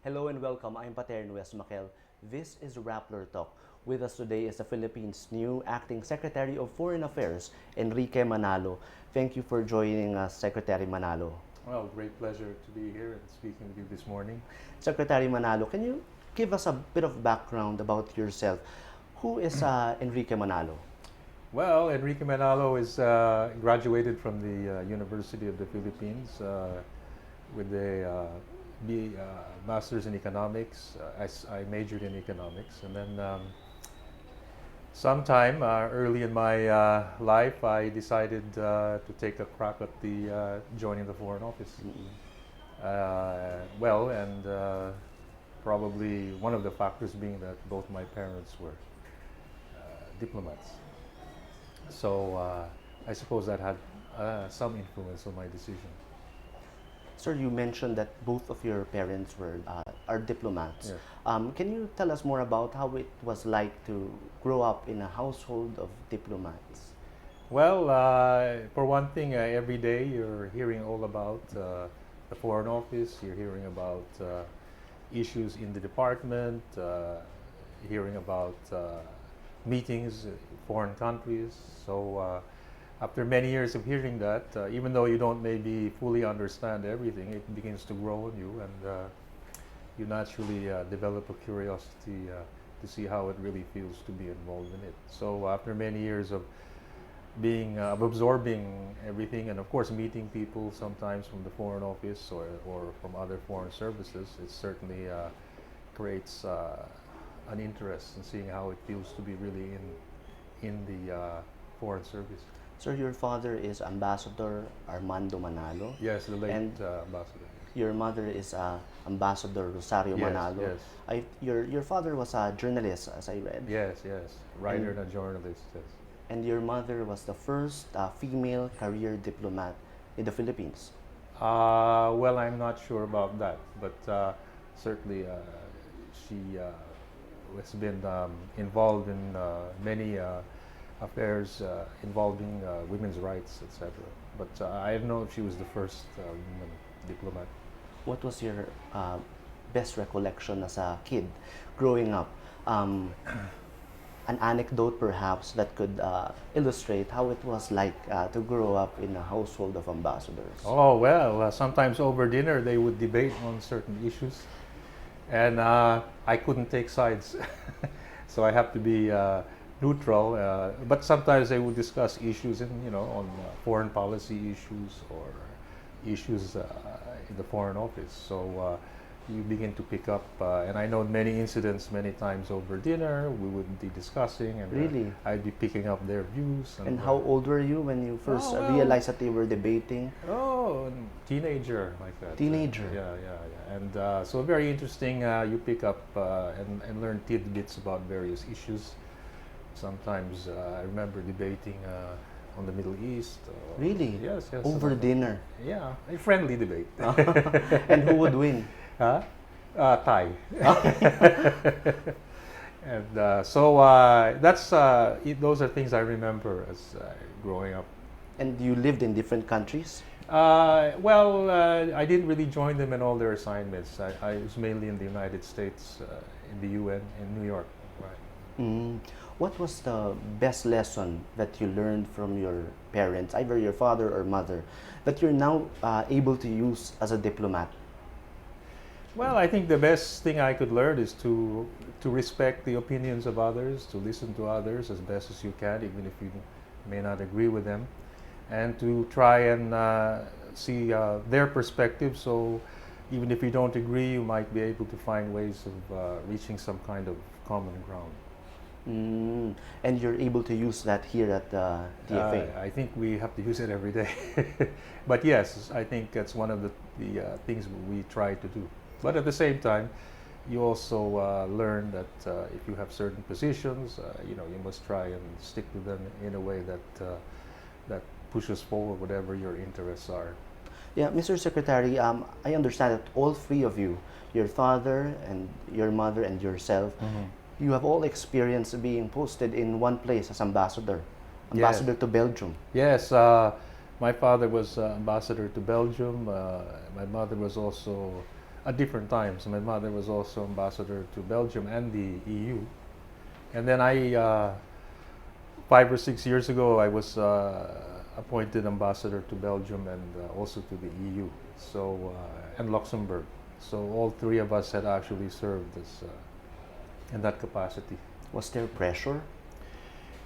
Hello and welcome. I'm Paterno West Makel. This is Rappler Talk. With us today is the Philippines' new Acting Secretary of Foreign Affairs, Enrique Manalo. Thank you for joining us, Secretary Manalo. Well, great pleasure to be here and speaking with you this morning. Secretary Manalo, can you give us a bit of background about yourself? Who is Enrique Manalo? Well, Enrique Manalo is graduated from the University of the Philippines with a master's in economics. I majored in economics, and then sometime early in my life, I decided to take a crack at the joining the Foreign Office. Well, and probably one of the factors being that both my parents were diplomats. So I suppose that had some influence on my decision. Sir, you mentioned that both of your parents are diplomats. Yes. Can you tell us more about how it was like to grow up in a household of diplomats? Well, for one thing, every day you're hearing all about the Foreign Office, you're hearing about issues in the department, hearing about meetings in foreign countries. So after many years of hearing that, even though you don't maybe fully understand everything, it begins to grow on you, and you naturally develop a curiosity to see how it really feels to be involved in it. So after many years of of absorbing everything, and of course meeting people sometimes from the Foreign Office or from other foreign services, it certainly creates an interest in seeing how it feels to be really in the foreign service. Sir, your father is Ambassador Armando Manalo. Yes, the late And ambassador. your mother is Ambassador Rosario Yes, Manalo. yes. Your father was a journalist, as I read. Yes, yes, writer and a journalist. Yes. And your mother was the first female career diplomat in the Philippines. Well, I'm not sure about that, but certainly she has been involved in many affairs involving women's rights, etc. But I don't know if she was the first woman diplomat. What was your best recollection as a kid growing up? An anecdote, perhaps, that could illustrate how it was like to grow up in a household of ambassadors. Oh, well, sometimes over dinner they would debate on certain issues, and I couldn't take sides. So I have to be neutral. But sometimes they would discuss issues on foreign policy issues or issues in the Foreign Office. So you begin to pick up, and I know many incidents many times over dinner. We would be discussing, and Really? I'd be picking up their views. And how old were you when you first Oh, well, realized that they were debating? Oh, teenager like that. Teenager. Yeah. And so very interesting. You pick up and learn tidbits about various issues. Sometimes I remember debating on the Middle East. Really? Yes, yes. Over dinner. Yeah, a friendly debate. And who would win? Huh? Thai. And that's those are things I remember as growing up. And you lived in different countries? Well, I didn't really join them in all their assignments. I was mainly in the United States, in the UN, in New York. Right. Mm. What was the best lesson that you learned from your parents, either your father or mother, that you're now able to use as a diplomat? Well, I think the best thing I could learn is to respect the opinions of others, to listen to others as best as you can, even if you may not agree with them, and to try and see their perspective. So even if you don't agree, you might be able to find ways of reaching some kind of common ground. Mm. And you're able to use that here at the DFA? I think we have to use it every day. But yes, I think that's one of the things we try to do. But at the same time, you also learn that if you have certain positions, you must try and stick to them in a way that pushes forward whatever your interests are. Yeah, Mr. Secretary, I understand that all three of you, your father and your mother and yourself, you have all experienced being posted in one place as ambassador to Belgium. Yes, my father was ambassador to Belgium. My mother was also at different times. My mother was also ambassador to Belgium and the EU. And then 5 or 6 years ago, I was appointed ambassador to Belgium and also to the EU, and Luxembourg. So all three of us had actually served as, in that capacity. Was there pressure?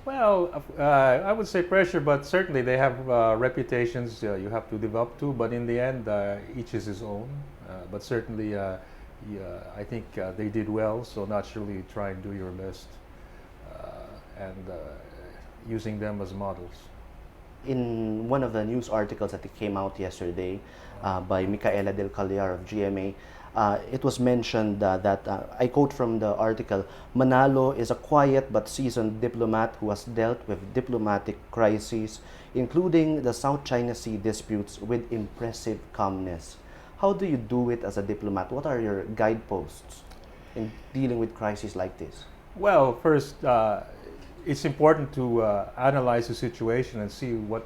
Well, I would say pressure, but certainly they have reputations you have to live up to. But in the end, each is his own. But certainly, I think they did well. So naturally, try and do your best, and using them as models. In one of the news articles that came out yesterday by Micaela Del Callar of GMA, it was mentioned that, I quote from the article, Manalo is a quiet but seasoned diplomat who has dealt with diplomatic crises, including the South China Sea disputes, with impressive calmness. How do you do it as a diplomat? What are your guideposts in dealing with crises like this? Well, first, it's important to analyze the situation and see what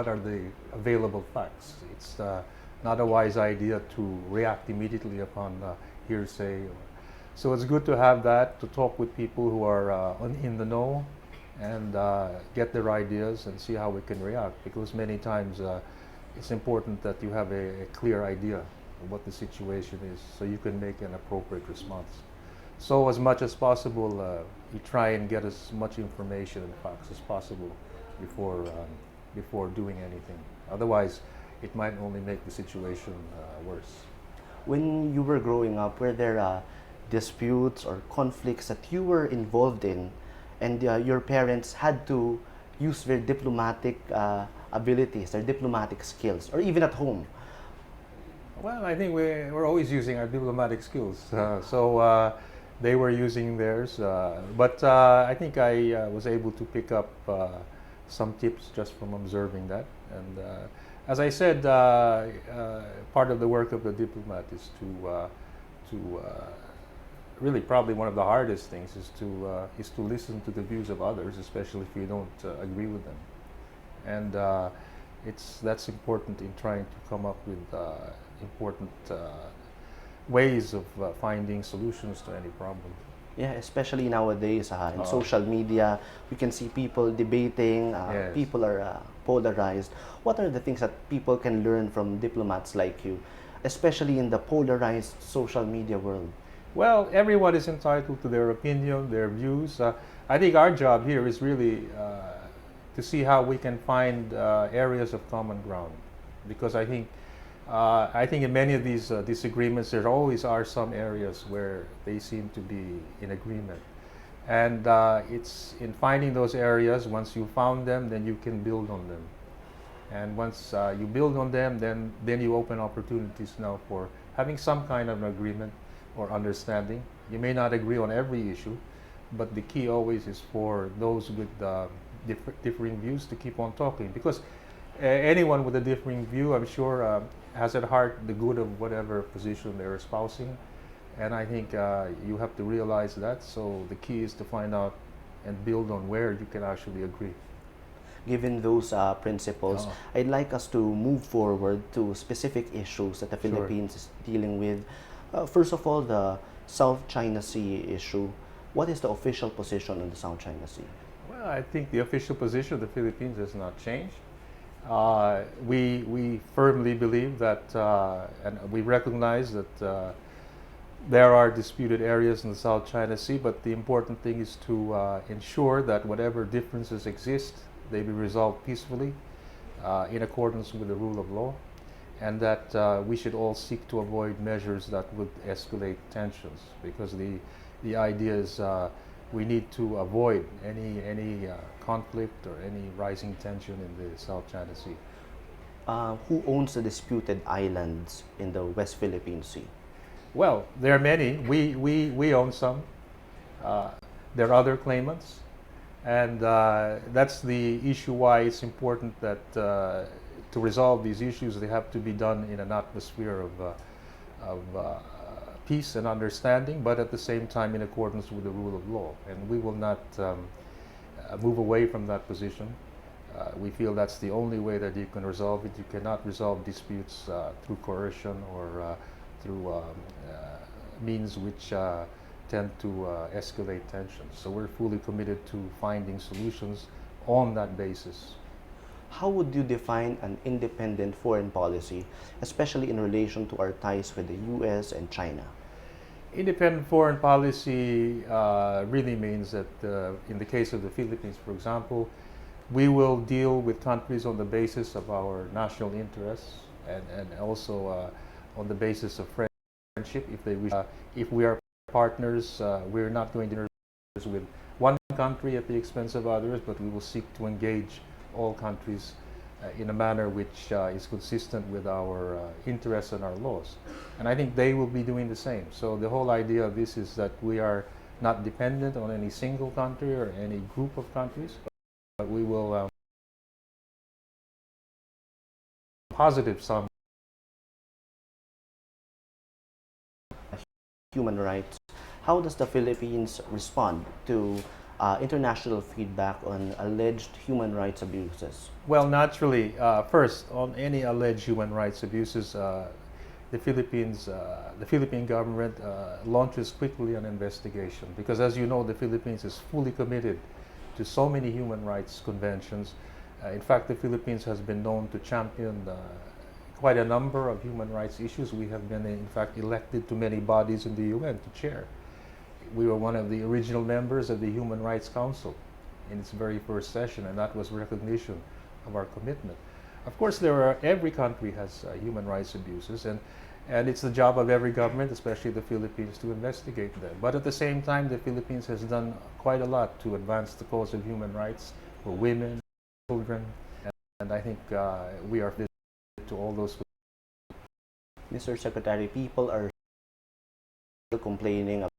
are the available facts. It's not a wise idea to react immediately upon hearsay. So it's good to have that, to talk with people who are in the know and get their ideas and see how we can react. Because many times it's important that you have a clear idea of what the situation is so you can make an appropriate response. So as much as possible, you try and get as much information and facts as possible before doing anything. Otherwise, it might only make the situation worse. When you were growing up, were there disputes or conflicts that you were involved in, and your parents had to use their diplomatic abilities, their diplomatic skills, or even at home? Well, I think we're always using our diplomatic skills. They were using theirs, but I think I was able to pick up some tips just from observing that. And as I said, part of the work of the diplomat is to really, probably one of the hardest things is to listen to the views of others, especially if you don't agree with them. And that's important in trying to come up with important ways of finding solutions to any problem. Yeah, especially nowadays in Oh. social media, we can see people debating, Yes. people are polarized. What are the things that people can learn from diplomats like you, especially in the polarized social media world? Well, everyone is entitled to their opinion, their views. I think our job here is really to see how we can find areas of common ground, because I think in many of these disagreements, there always are some areas where they seem to be in agreement. And it's in finding those areas, once you found them, then you can build on them. And once you build on them, then you open opportunities now for having some kind of an agreement or understanding. You may not agree on every issue, but the key always is for those with differing views to keep on talking. Because anyone with a differing view, I'm sure, has at heart the good of whatever position they're espousing. And I think you have to realize that. So the key is to find out and build on where you can actually agree. Given those principles, I'd like us to move forward to specific issues that the Sure. Philippines is dealing with. First of all, the South China Sea issue. What is the official position on the South China Sea? Well, I think the official position of the Philippines has not changed. We firmly believe that, and we recognize that there are disputed areas in the South China Sea, but the important thing is to ensure that whatever differences exist, they be resolved peacefully in accordance with the rule of law, and that we should all seek to avoid measures that would escalate tensions, because the idea is we need to avoid any conflict or any rising tension in the South China Sea. Who owns the disputed islands in the West Philippine Sea? Well, there are many. We own some. There are other claimants, and that's the issue why it's important that to resolve these issues, they have to be done in an atmosphere of peace and understanding, but at the same time in accordance with the rule of law. And we will not move away from that position. We feel that's the only way that you can resolve it. You cannot resolve disputes through coercion or through means which tend to escalate tensions. So we're fully committed to finding solutions on that basis. How would you define an independent foreign policy, especially in relation to our ties with the US and China? Independent foreign policy really means that in the case of the Philippines, for example, we will deal with countries on the basis of our national interests and also on the basis of friendship. If they wish, if we are partners, we're not going to interfere with one country at the expense of others, but we will seek to engage all countries in a manner which is consistent with our interests and our laws. And I think they will be doing the same. So the whole idea of this is that we are not dependent on any single country or any group of countries, but we will positive some Human rights. How does the Philippines respond to international feedback on alleged human rights abuses? Well, naturally, first, on any alleged human rights abuses, the Philippine government launches quickly an investigation because, as you know, the Philippines is fully committed to so many human rights conventions. In fact, the Philippines has been known to champion quite a number of human rights issues. We have been, in fact, elected to many bodies in the UN to chair. We were one of the original members of the Human Rights Council in its very first session, and that was recognition of our commitment. Of course, every country has human rights abuses, and it's the job of every government, especially the Philippines, to investigate them. But at the same time, the Philippines has done quite a lot to advance the cause of human rights for women, children, and I think we are fit to all those. Mr. Secretary, people are still complaining about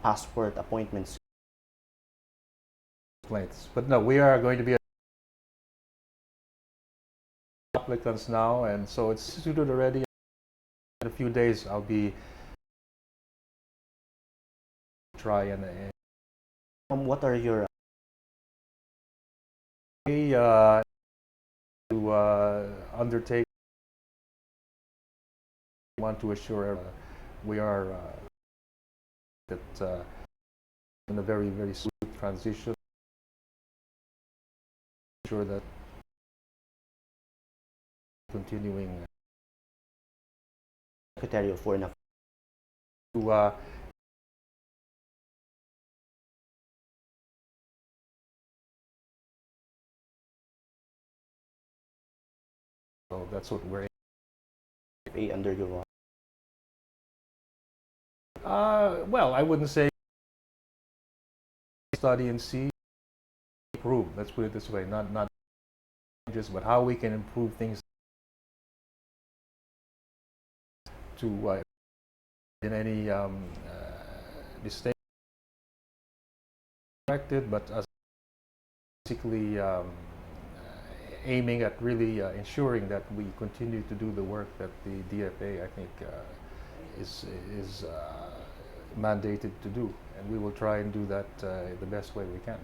passport appointments. But no, we are going to be applicants now, and so it's suited already. In a few days, I'll be try and What are your to undertake. Want to assure we are that in a very smooth transition. Sure that continuing Secretary of Foreign Affairs to so that's what we're under your watch? well, I wouldn't say study and see, improve. Let's put it this way: not just, but how we can improve things to in any mistake corrected, but as basically aiming at really ensuring that we continue to do the work that the DFA, I think, is mandated to do, and we will try and do that the best way we can.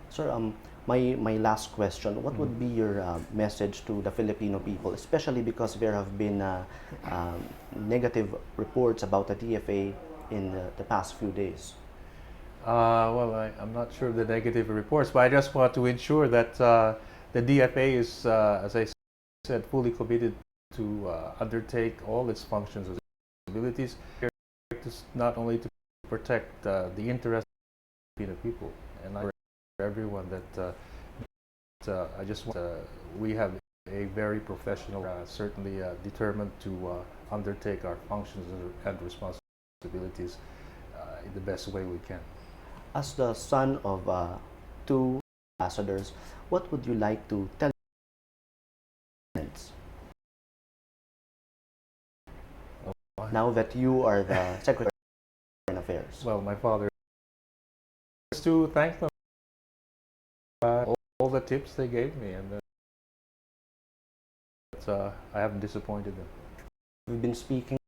Sir, my last question, what would be your message to the Filipino people, especially because there have been negative reports about the DFA in the past few days? Well, I'm not sure of the negative reports, but I just want to ensure that the DFA is, as I said, fully committed to undertake all its functions and responsibilities, not only to protect the interests of Filipino people, and for everyone that I just want we have a very professional, certainly determined to undertake our functions and responsibilities in the best way we can. As the son of two ambassadors, what would you like to tell now that you are the Secretary of Foreign Affairs? Well, my father is to thank them all the tips they gave me, and I haven't disappointed them. We've been speaking